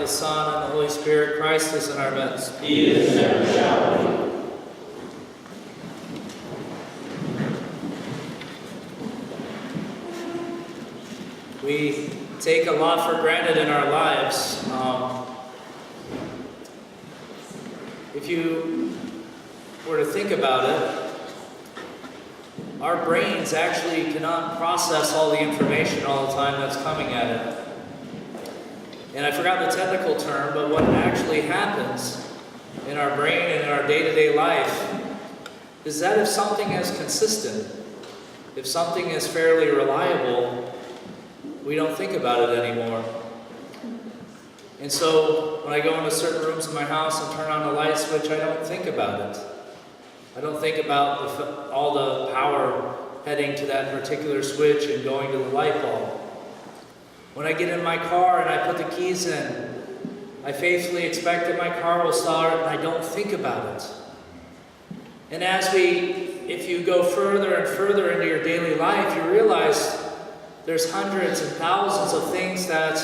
the Son, and the Holy Spirit. Christ is in our midst. He is and ever shall be. We take a lot for granted in our lives. If you were to think about it, our brains actually cannot process all the information all the time that's coming at it. And I forgot the technical term, but what actually happens in our brain and in our day-to-day life is that if something is consistent, if something is fairly reliable, we don't think about it anymore. And so when I go into certain rooms in my house and turn on the light switch, I don't think about it. I don't think about all the power heading to that particular switch and going to the light bulb. When I get in my car and I put the keys in, I faithfully expect that my car will start, and I don't think about it. And if you go further and further into your daily life, you realize there's hundreds and thousands of things that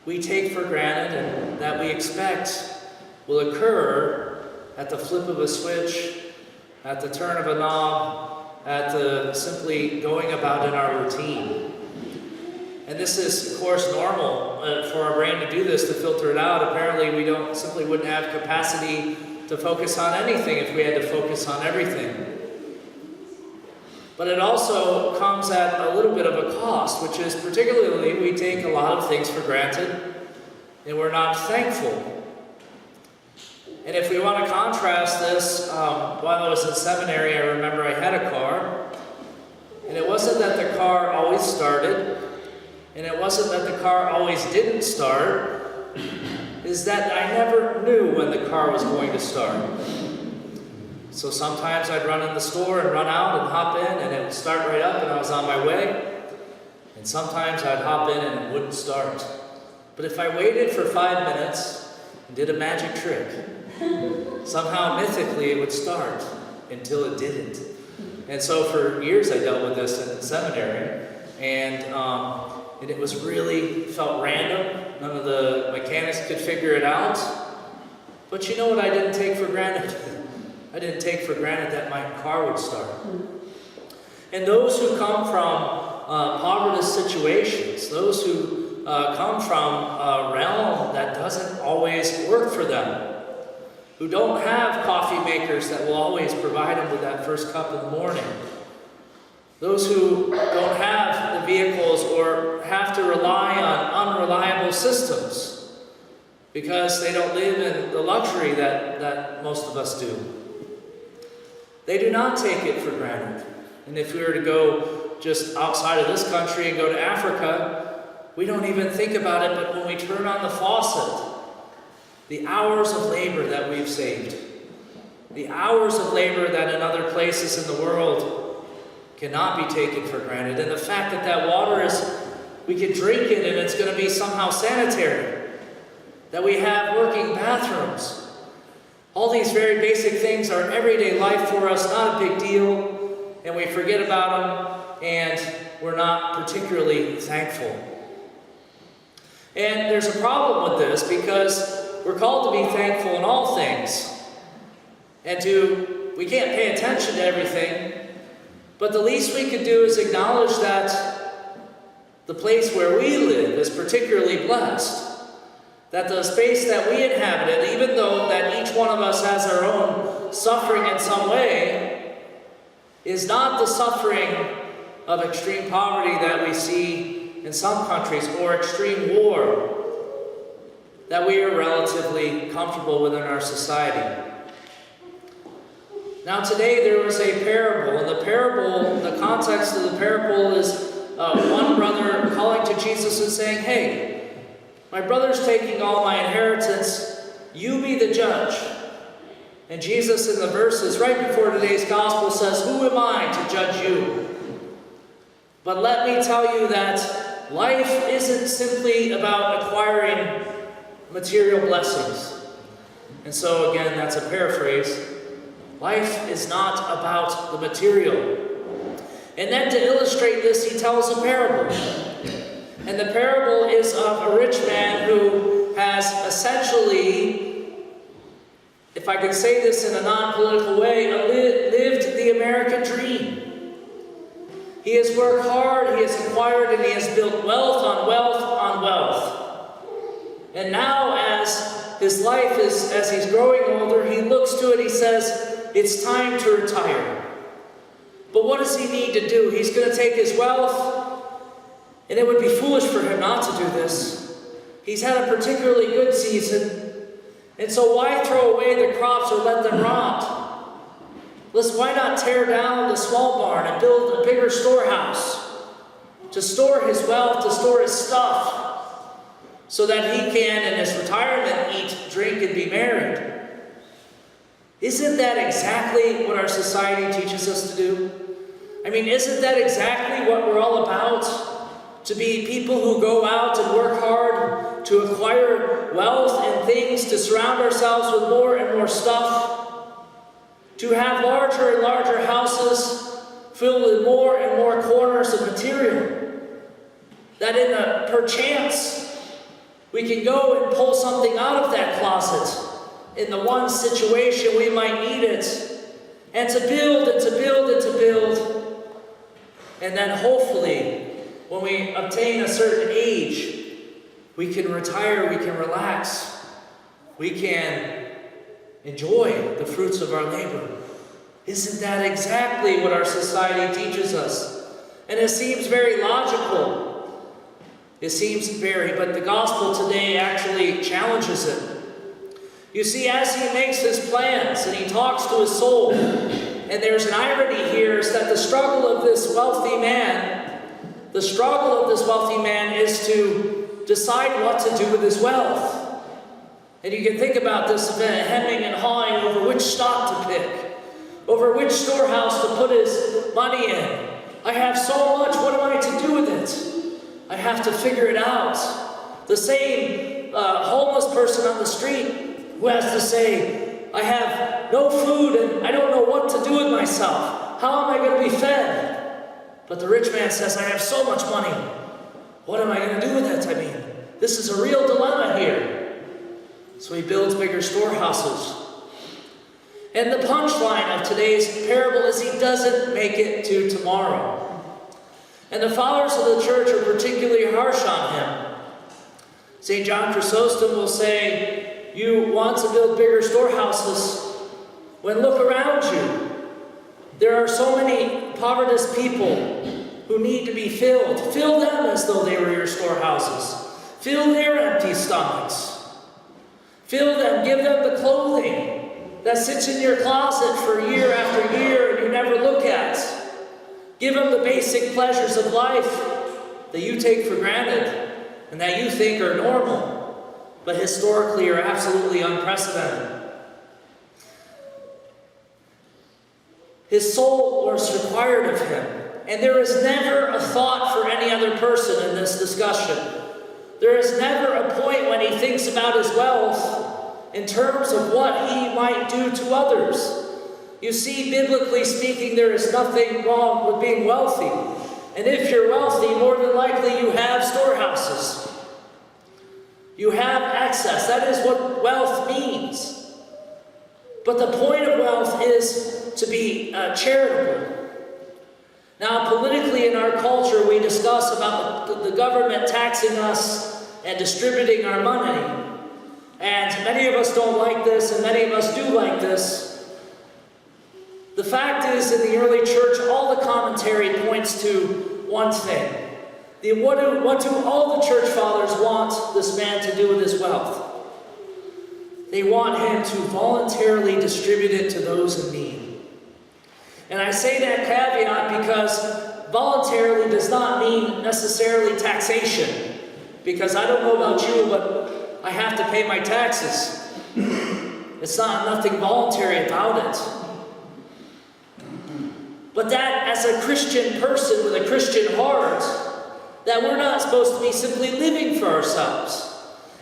we take for granted and that we expect will occur at the flip of a switch, at the turn of a knob, at the simply going about in our routine. And this is, of course, normal for our brain to do this, to filter it out. Apparently, we wouldn't have capacity to focus on anything if we had to focus on everything. But it also comes at a little bit of a cost, which is particularly we take a lot of things for granted and we're not thankful. And if we want to contrast this, while I was in seminary, I remember I had a car, and it wasn't that the car always started, and it wasn't that the car always didn't start, is that I never knew when the car was going to start. So sometimes I'd run in the store and run out and hop in, and it would start right up and I was on my way. And sometimes I'd hop in and it wouldn't start. But if I waited for 5 minutes and did a magic trick, somehow mythically it would start until it didn't. And so for years I dealt with this in seminary, and it was really felt random. None of the mechanics could figure it out. But you know what I didn't take for granted? I didn't take for granted that my car would start. And those who come from poverty situations, those who come from a realm that doesn't always work for them, who don't have coffee makers that will always provide them with that first cup in the morning, those who don't have the vehicles or have to rely on unreliable systems because they don't live in the luxury that most of us do. They do not take it for granted. And if we were to go just outside of this country and go to Africa, we don't even think about it, but when we turn on the faucet, the hours of labor that we've saved, the hours of labor that in other places in the world cannot be taken for granted, and the fact that water we can drink it and it's going to be somehow sanitary, that we have working bathrooms. All these very basic things are everyday life for us, not a big deal, and we forget about them, and we're not particularly thankful. And there's a problem with this because we're called to be thankful in all things, and we can't pay attention to everything, but the least we could do is acknowledge that the place where we live is particularly blessed. That the space that we inhabited, even though that each one of us has our own suffering in some way, is not the suffering of extreme poverty that we see in some countries, or extreme war that we are relatively comfortable with in our society. Now today there was a parable, and the context of the parable is one brother calling to Jesus and saying, "Hey, my brother's taking all my inheritance, you be the judge." And Jesus in the verses right before today's gospel says, "Who am I to judge you? But let me tell you that life isn't simply about acquiring material blessings." And so again, that's a paraphrase. Life is not about the material. And then to illustrate this, he tells a parable. And the parable is of a rich man who had essentially, if I could say this in a non-political way, lived the American dream. He has worked hard, he has acquired, and he has built wealth on wealth on wealth. And now as his life is, as he's growing older, he looks to it, he says, it's time to retire. But what does he need to do? He's going to take his wealth, and it would be foolish for him not to do this. He's had a particularly good season, and so why throw away the crops or let them rot? Why not tear down the small barn and build a bigger storehouse to store his wealth, to store his stuff, so that he can, in his retirement, eat, drink, and be married? Isn't that exactly what our society teaches us to do? I mean, isn't that exactly what we're all about? To be people who go out and work hard to acquire wealth and things, to surround ourselves with more and more stuff, to have larger and larger houses filled with more and more corners of material, that in a perchance we can go and pull something out of that closet in the one situation we might need it, and to build and to build and to build, and then hopefully when we obtain a certain age, we can retire, we can relax, we can enjoy the fruits of our labor. Isn't that exactly what our society teaches us? And it seems very logical. It seems but the gospel today actually challenges it. You see, as he makes his plans and he talks to his soul, and there's an irony here, is that the struggle of this wealthy man is to decide what to do with his wealth. And you can think about this event, hemming and hawing over which stock to pick, over which storehouse to put his money in. I have so much, what am I to do with it? I have to figure it out. The same homeless person on the street who has to say, I have no food and I don't know what to do with myself. How am I going to be fed? But the rich man says, I have so much money. What am I going to do with it? I mean, this is a real dilemma here. So he builds bigger storehouses. And the punchline of today's parable is he doesn't make it to tomorrow. And the fathers of the church are particularly harsh on him. St. John Chrysostom will say, you want to build bigger storehouses when look around you. There are so many povertous people who need to be filled. Fill them as though they were your storehouses. Fill their empty stomachs. Fill them, give them the clothing that sits in your closet for year after year and you never look at. Give them the basic pleasures of life that you take for granted and that you think are normal, but historically are absolutely unprecedented. His soul was required of him, and there is never a thought for any other person in this discussion. There is never a point when he thinks about his wealth in terms of what he might do to others. You see, biblically speaking, there is nothing wrong with being wealthy. And if you're wealthy, more than likely you have storehouses. You have access. That is what wealth means. But the point of wealth is to be charitable. Now, politically in our culture, we discuss about the government taxing us and distributing our money. And many of us don't like this, and many of us do like this. The fact is, in the early church, all the commentary points to one thing. What do all the church fathers want this man to do with his wealth? They want him to voluntarily distribute it to those in need. And I say that caveat because voluntarily does not mean necessarily taxation. Because I don't know about you, but I have to pay my taxes. It's nothing voluntary about it. But that as a Christian person with a Christian heart, that we're not supposed to be simply living for ourselves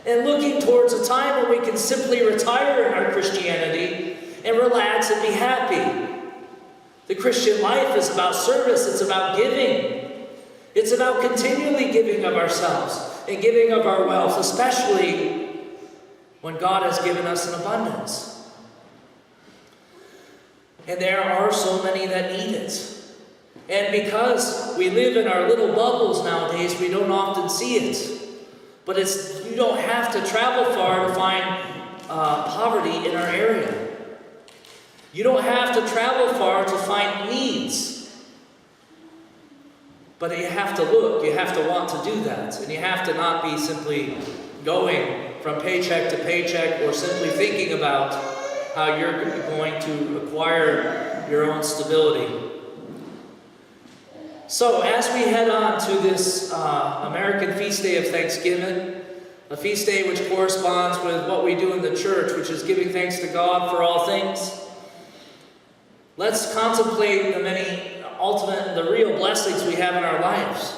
and looking towards a time when we can simply retire in our Christianity and relax and be happy. The Christian life is about service, it's about giving. It's about continually giving of ourselves and giving of our wealth, especially when God has given us an abundance? And there are so many that need it. And because we live in our little bubbles nowadays, we don't often see it. But you don't have to travel far to find poverty in our area. You don't have to travel far to find needs. But you have to look, you have to want to do that. And you have to not be simply going from paycheck to paycheck or simply thinking about how you're going to acquire your own stability. So as we head on to this American feast day of Thanksgiving, a feast day which corresponds with what we do in the church, which is giving thanks to God for all things, let's contemplate the many ultimate and the real blessings we have in our lives.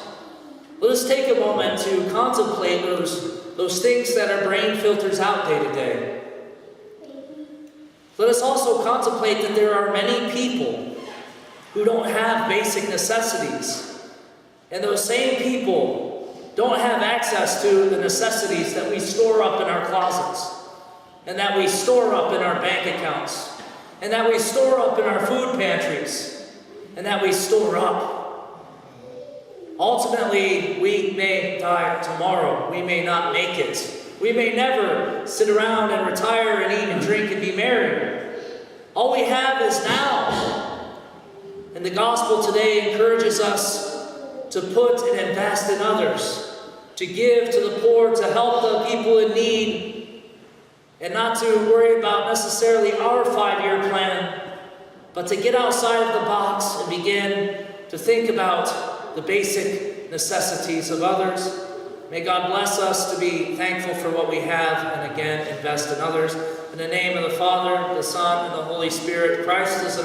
Let us take a moment to contemplate those things that our brain filters out day to day. Let us also contemplate that there are many people who don't have basic necessities. And those same people don't have access to the necessities that we store up in our closets, and that we store up in our bank accounts, and that we store up in our food pantries, and that we store up. Ultimately, we may die tomorrow. We may not make it. We may never sit around and retire and eat and drink and be merry. All we have is now. And the gospel today encourages us to put and invest in others, to give to the poor, to help the people in need, and not to worry about necessarily our 5-year plan, but to get outside of the box and begin to think about the basic necessities of others. May God bless us to be thankful for what we have and again invest in others. In the name of the Father, the Son, and the Holy Spirit, Christ is in our